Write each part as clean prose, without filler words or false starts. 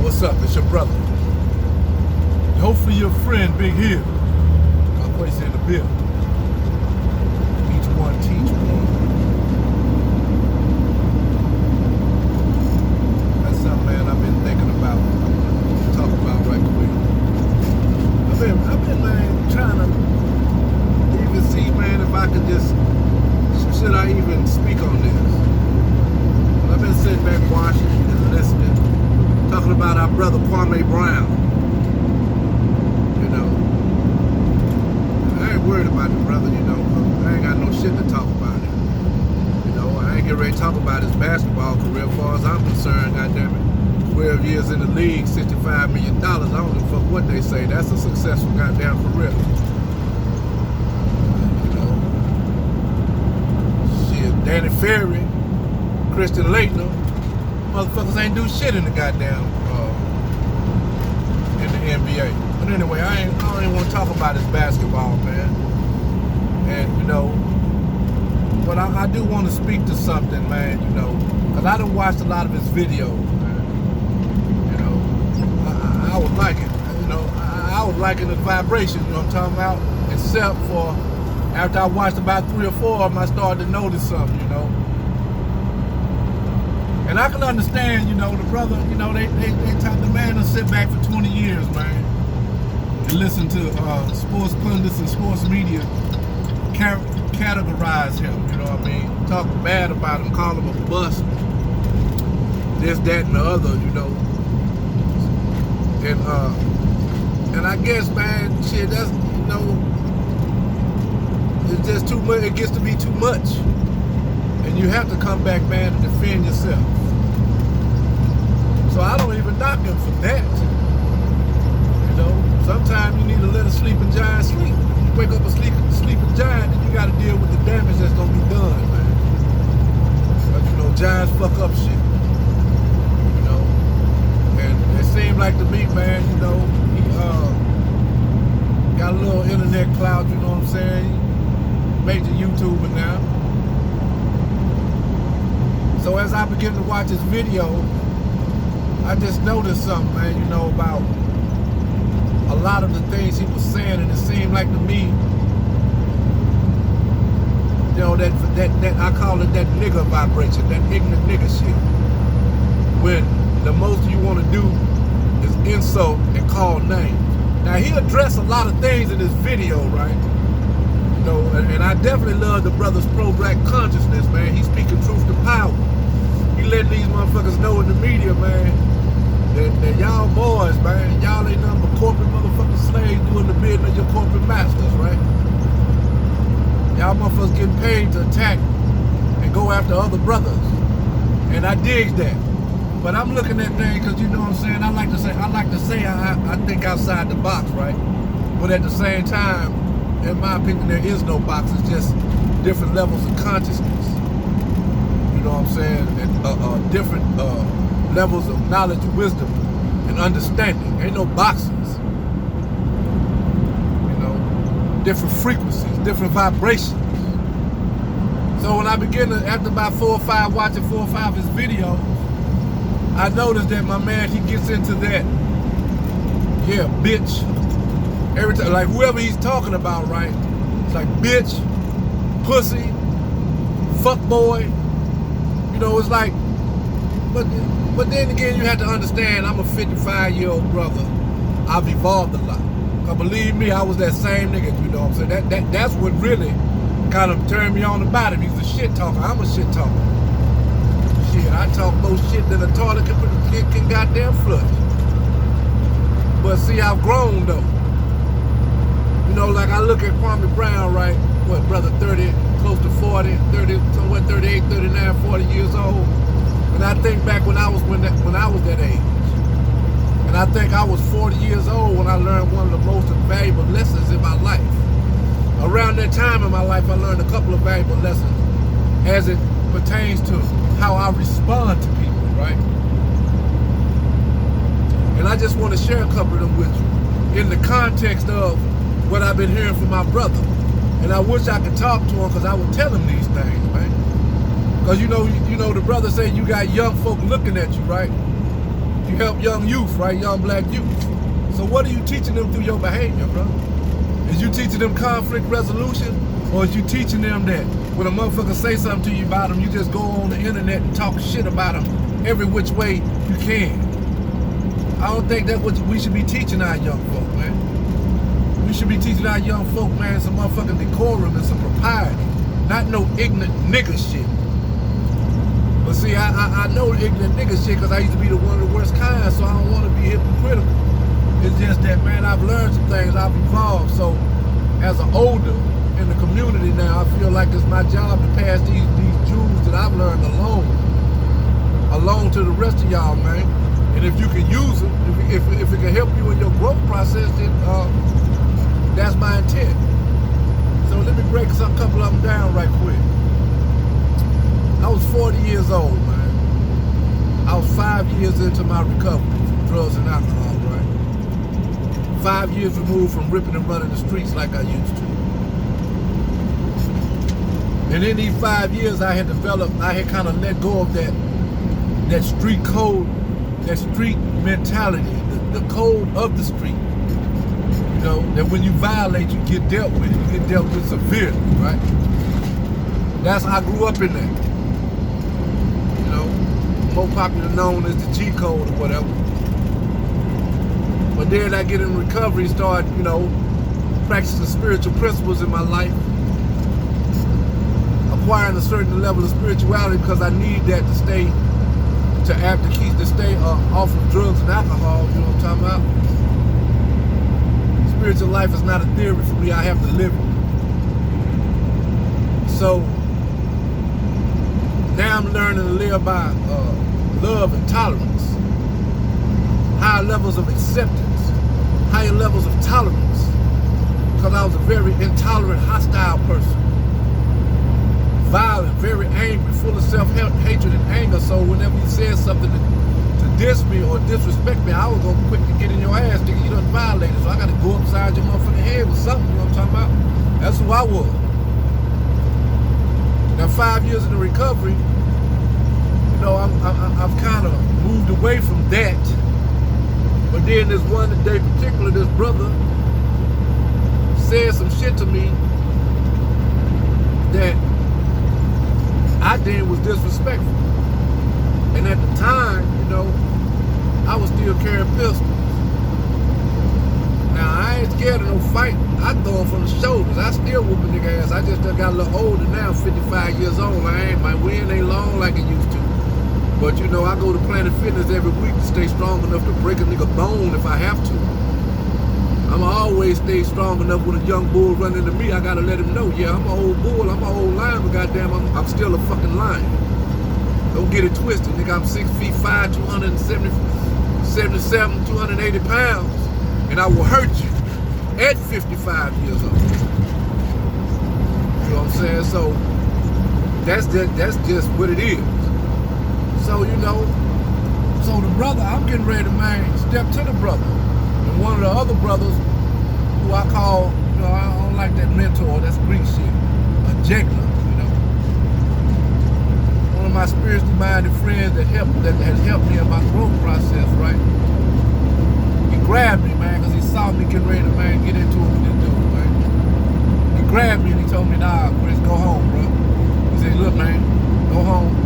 what's up? It's your brother. Hopefully your friend, Big Hill. My place in the bill. Each one teach one. That's something, man, I've been thinking about. I'm gonna talk about right quick. I've been, man, trying to even see, man, if I could just, should I even speak on this? I've been sitting back watching and listening, talking about our brother Kwame Brown. You know, I ain't worried about the brother, you know, I ain't got no shit to talk about him. You know, I ain't getting ready to talk about his basketball career. As far as I'm concerned, goddammit, 12 years in the league, $65 million. I don't give a fuck what they say. That's a successful goddamn career. You know, shit, Danny Ferry, Christian Laettner, motherfuckers ain't do shit in the goddamn in the NBA. But anyway, I don't even want to talk about his basketball, man. And you know, but I do want to speak to something, man. You know, because I done watched a lot of his videos, man. You know, I was liking, you know, I was liking the vibration. You know what I'm talking about? Except for after I watched about 3 or 4 of them, I started to notice something, you know. And I can understand, you know, the brother, you know, they talk, the man to sit back for 20 years, man, and listen to sports pundits and sports media categorize him, you know what I mean? Talk bad about him, call him a bust, this, that, and the other, you know. And I guess, man, shit, that's, you know, it's just too much, it gets to be too much. And you have to come back, man, to defend yourself. So I don't even knock him for that. You know, sometimes you need to let a sleeping giant sleep. You wake up a sleeping giant, and you got to deal with the damage that's gonna be done, man. But you know, giants fuck up shit. You know, and it seemed like to me, man, you know, he got a little internet clout. You know what I'm saying? Major YouTuber now. So as I begin to watch his video, I just noticed something, man, you know, about a lot of the things he was saying, and it seemed like to me, you know, that I call it that nigger vibration, that ignorant nigger shit. When the most you want to do is insult and call names. Now he addressed a lot of things in this video, right? You know, and I definitely love the brother's pro-black consciousness, man. He's speaking truth to power. He letting these motherfuckers know in the media, man, that y'all boys, man, y'all ain't nothing but corporate motherfucking slaves doing the bidding of your corporate masters, right? Y'all motherfuckers getting paid to attack and go after other brothers. And I dig that. But I'm looking at things because, you know what I'm saying, I like to say I think outside the box, right? But at the same time, in my opinion, there is no box. It's just different levels of consciousness. You know what I'm saying? And different levels of knowledge, wisdom, and understanding. Ain't no boxes. You know, different frequencies, different vibrations. So when I begin to, after about 4 or 5, watching 4 or 5 of his videos, I noticed that my man, he gets into that, yeah, bitch. Every time, like whoever he's talking about, right? It's like bitch, pussy, fuck boy. You know, it's like, but then again, you have to understand, I'm a 55-year-old brother. I've evolved a lot. Cause believe me, I was that same nigga, you know what I'm saying? That's what really kind of turned me on about him. He's a shit talker. I'm a shit talker. Shit, I talk more shit than a toilet can goddamn flush. But see, I've grown though. You know, like I look at Kwame Brown, right? What, brother, 30, close to 40, 30, somewhat 38, 39, 40 years old. And I think back when I was that age. And I think I was 40 years old when I learned one of the most valuable lessons in my life. Around that time in my life, I learned a couple of valuable lessons as it pertains to how I respond to people, right? And I just want to share a couple of them with you in the context of what I've been hearing from my brother. And I wish I could talk to him because I would tell him these things, man. Because you know the brother said you got young folk looking at you, right? You help young youth, right? Young black youth. So what are you teaching them through your behavior, bro? Is you teaching them conflict resolution? Or is you teaching them that when a motherfucker say something to you about them, you just go on the internet and talk shit about them every which way you can? I don't think that's what we should be teaching our young folk, man. We should be teaching our young folk, man, some motherfucking decorum and some propriety. Not no ignorant nigga shit. But see, I know ignorant nigga shit because I used to be the one of the worst kind, so I don't want to be hypocritical. It's just that, man, I've learned some things, I've evolved. So as an older in the community now, I feel like it's my job to pass these jewels that I've learned along to the rest of y'all, man. And if you can use it, if it can help you in your growth process, then that's my intent. So let me break a couple of them down right quick. I was 40 years old, man. I was 5 years into my recovery from drugs and alcohol, right? 5 years removed from ripping and running the streets like I used to. And in these 5 years, I had kind of let go of that street code, that street mentality, the code of the street. You know, that when you violate, you get dealt with. You get dealt with severely, right? That's how I grew up in that. You know, more popular known as the G code or whatever. But then I get in recovery, start, you know, practicing spiritual principles in my life, acquiring a certain level of spirituality because I need that to stay off of drugs and alcohol. You know what I'm talking about? Spiritual life is not a theory for me. I have to live it. So now I'm learning to live by love and tolerance, higher levels of acceptance, higher levels of tolerance, because I was a very intolerant, hostile person. Violent, very angry, full of self-hatred and anger. So whenever you said something to diss me or disrespect me, I was going to quick to get in your ass, nigga, you done violated. So I got to go upside your motherfucking head with something, you know what I'm talking about? That's who I was. Now 5 years in the recovery, you know, I've kind of moved away from that. But then this one day particular, this brother said some shit to me that I deemed was disrespectful. And at the time, you know, I was still carrying pistols. Now, I ain't scared of no fight. I throw them from the shoulders. I still whoop a nigga ass. I just got a little older now, 55 years old. My wind ain't long like it used to. But, you know, I go to Planet Fitness every week to stay strong enough to break a nigga bone if I have to. I'ma always stay strong enough when a young bull run into me. I gotta let him know, yeah, I'm an old bull, I'm an old lion, but goddamn, I'm still a fucking lion. Don't get it twisted, nigga. I'm 6'5", 277, 280 pounds, and I will hurt you at 55 years old. You know what I'm saying? So that's just what it is. So, you know, so the brother, I'm getting ready to, man, step to the brother. And one of the other brothers, who I call, you know, I don't like that mentor, that's Greek shit, a jegler, you know. One of my spiritually minded friends that has helped me in my growth process, right? He grabbed me, man, because he saw me getting ready to, man, get into it with this dude, man. He grabbed me and he told me, nah, Chris, go home, bro. He said, look, man, go home,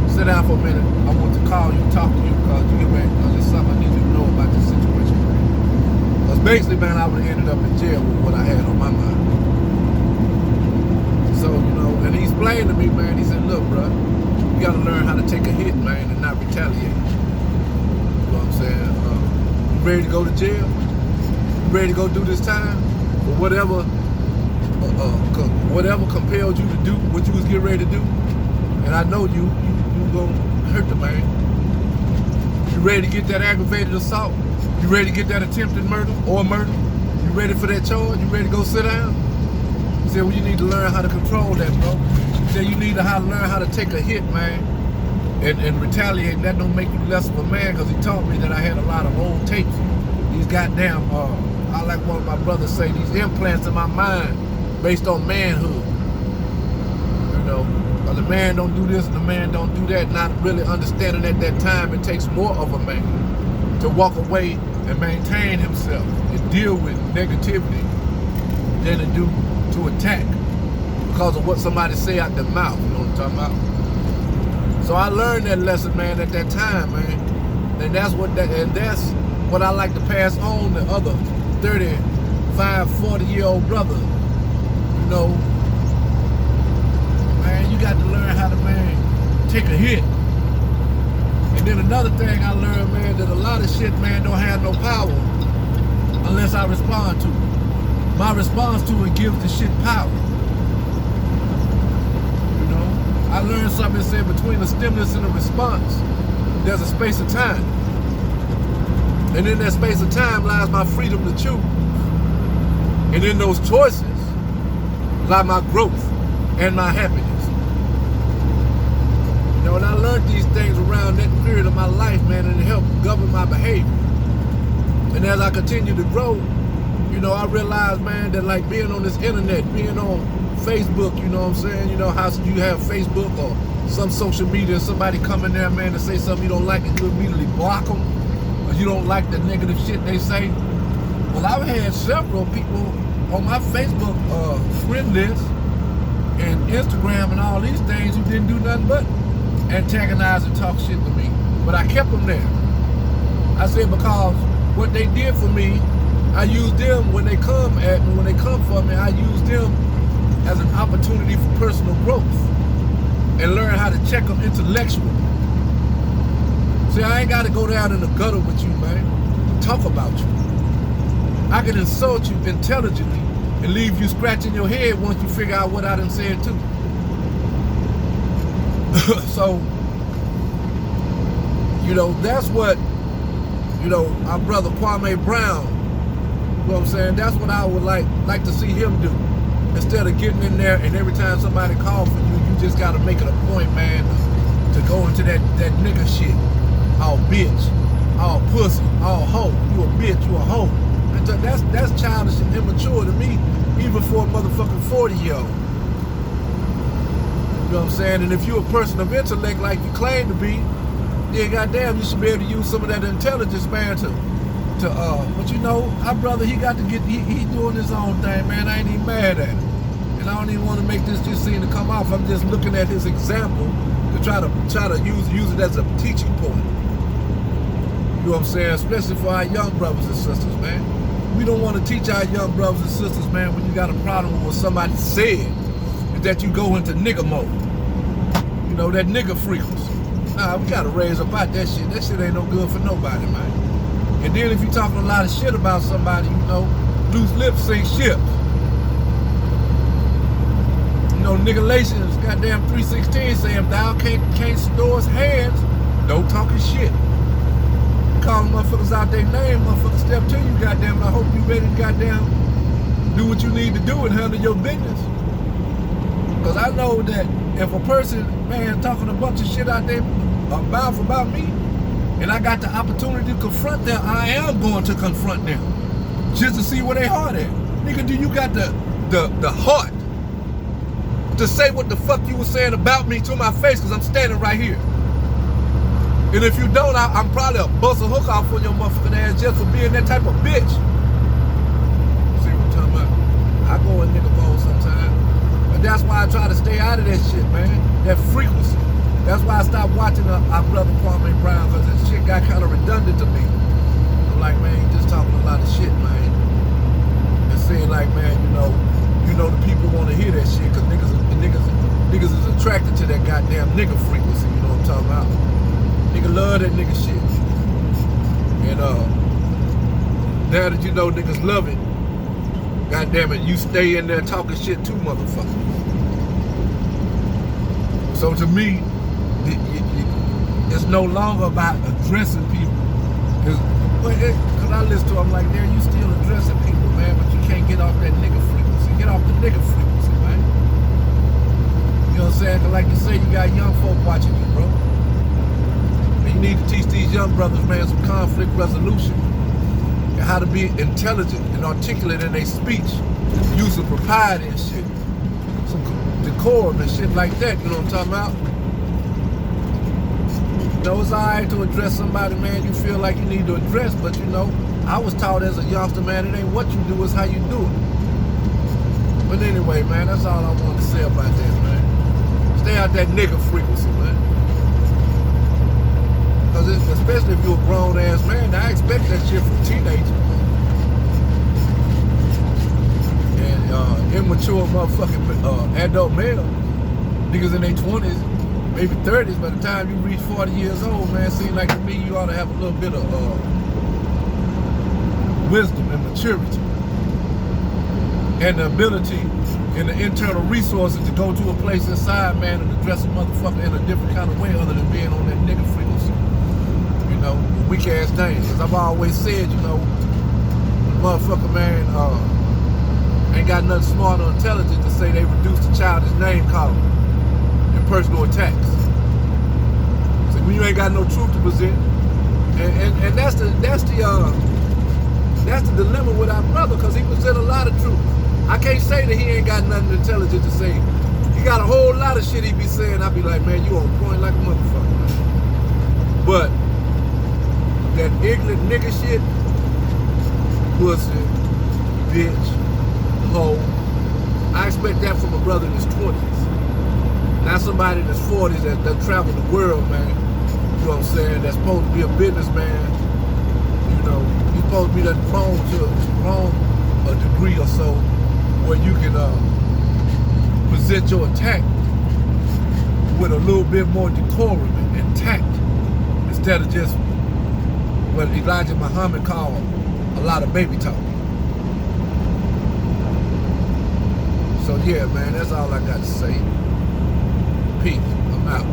sit down for a minute. I want to call you, talk to you, because you get ready, because there's something I need you to know about this situation. Because basically, man, I would have ended up in jail with what I had on my mind. So, you know, and he explained to me, man, he said, look, bro, you got to learn how to take a hit, man, and not retaliate. You know what I'm saying? You ready to go to jail? You ready to go do this time? Or whatever compelled you to do what you was getting ready to do? And I know you gonna hurt the man. You ready to get that aggravated assault? You ready to get that attempted murder or murder? You ready for that charge? You ready to go sit down? He said, well, you need to learn how to control that, bro. He said, you need to learn how to take a hit, man, and retaliate. And that don't make you less of a man, because he taught me that I had a lot of old tapes. These goddamn, I like one of my brothers say, these implants in my mind based on manhood. You know, Or the man don't do this and the man don't do that, not really understanding at that time it takes more of a man to walk away and maintain himself and deal with negativity than to do to attack because of what somebody say out their mouth. You know what I'm talking about? So I learned that lesson, man, at that time, man. And that's what I like to pass on to other 35, 40-year-old brothers. You know, man, you got to learn how to, man, take a hit. And then another thing I learned, man, that a lot of shit, man, don't have no power unless I respond to it. My response to it gives the shit power. You know, I learned something that said between a stimulus and a response, there's a space of time. And in that space of time lies my freedom to choose. And in those choices lie my growth and my happiness. You know, and I learned these things around that period of my life, man, and it helped govern my behavior. And as I continue to grow, you know, I realized, man, that like being on this internet, being on Facebook, you know what I'm saying? You know how you have Facebook or some social media, somebody come in there, man, to say something you don't like and you immediately block them, or you don't like the negative shit they say. Well, I've had several people on my Facebook friend list and Instagram and all these things who didn't do nothing but antagonize and talk shit to me. But I kept them there. I said because what they did for me, I use them when they come at me, when they come for me, I use them as an opportunity for personal growth and learn how to check them intellectually. See, I ain't got to go down in the gutter with you, man, talk about you. I can insult you intelligently and leave you scratching your head once you figure out what I done said too. So, you know, that's what, you know, our brother Kwame Brown, you know what I'm saying? That's what I would like to see him do. Instead of getting in there and every time somebody calls for you, you just gotta make it a point, man, to go into that nigga shit. All bitch, all pussy, all hoe. You a bitch, you a hoe. And that's childish and immature to me, even for a motherfucking 40-year-old. You know what I'm saying? And if you're a person of intellect like you claim to be, then goddamn, you should be able to use some of that intelligence, man, but you know, our brother, he got to get, he doing his own thing, man. I ain't even mad at him. And I don't even want to make this just seem to come off. I'm just looking at his example to try to use it as a teaching point. You know what I'm saying? Especially for our young brothers and sisters, man. We don't want to teach our young brothers and sisters, man, when you got a problem with what somebody said, is that you go into nigga mode. You know, that nigga frequency. Nah, we got to raise up out that shit. That shit ain't no good for nobody, man. And then if you talking a lot of shit about somebody, you know, loose lips sink ships. You know, nigga-lations, goddamn 316 say if thou can't store his hands, don't talking shit. Calling motherfuckers out their name, motherfuckers step to you, goddamn, and I hope you ready to goddamn do what you need to do and handle your business. Because I know that if a person, man, talking a bunch of shit out there about me, and I got the opportunity to confront them, I am going to confront them. Just to see where they heart at. Nigga, do you got the heart to say what the fuck you was saying about me to my face, because I'm standing right here. And if you don't, I'm probably a bust a hook off on your motherfucking ass just for being that type of bitch. See what I'm talking about? I go in nigga mode sometimes. But that's why I try to stay out of that shit, man. That frequency. That's why I stopped watching our brother Kwame Brown, because that shit got kind of redundant to me. I'm like, man, you just talking a lot of shit, man. And saying like, man, you know the people want to hear that shit, because niggas is attracted to that goddamn nigga frequency, you know what I'm talking about? Nigga love that nigga shit. And now that you know niggas love it, goddamn it, you stay in there talking shit too, motherfucker. So to me, it's no longer about addressing people. Because I listen to them like, yeah, you still addressing people, man, but you can't get off that nigga frequency. Get off the nigga frequency, man. You know what I'm saying? Because like you say, you got young folk watching you, bro. And you need to teach these young brothers, man, some conflict resolution and how to be intelligent and articulate in their speech, using propriety and shit. Some decorum and shit like that, you know what I'm talking about? You know, it's alright to address somebody, man, you feel like you need to address, but you know, I was taught as a youngster, man, it ain't what you do, it's how you do it. But anyway, man, that's all I wanted to say about that, man. Stay out that nigga frequency, man. Because especially if you're a grown-ass man, I expect that shit from teenagers. And immature motherfucking adult males, niggas in their 20s, maybe 30s, by the time you reach 40 years old, man, seems like to me you ought to have a little bit of wisdom and maturity. And the ability and the internal resources to go to a place inside, man, and address a motherfucker in a different kind of way other than being on that nigga frequency. You know, weak ass things. As I've always said, you know, motherfucker, man, ain't got nothing smart or intelligent to say they reduced the childish name calling and personal attacks. So when you ain't got no truth to present, and that's the dilemma with our brother, because he present a lot of truth. I can't say that he ain't got nothing intelligent to say. He got a whole lot of shit he be saying. I be like, man, you on point like a motherfucker, man. But that ignorant nigga shit, pussy, bitch, hoe, I expect that from a brother in his 20s. Not somebody in his 40s that traveled the world, man. You know what I'm saying? That's supposed to be a businessman. You know, he's supposed to be that prone to a degree or so where you can present your attack with a little bit more decorum and tact instead of just what Elijah Muhammad called a lot of baby talk. So yeah, man, that's all I got to say. Peace. I'm out.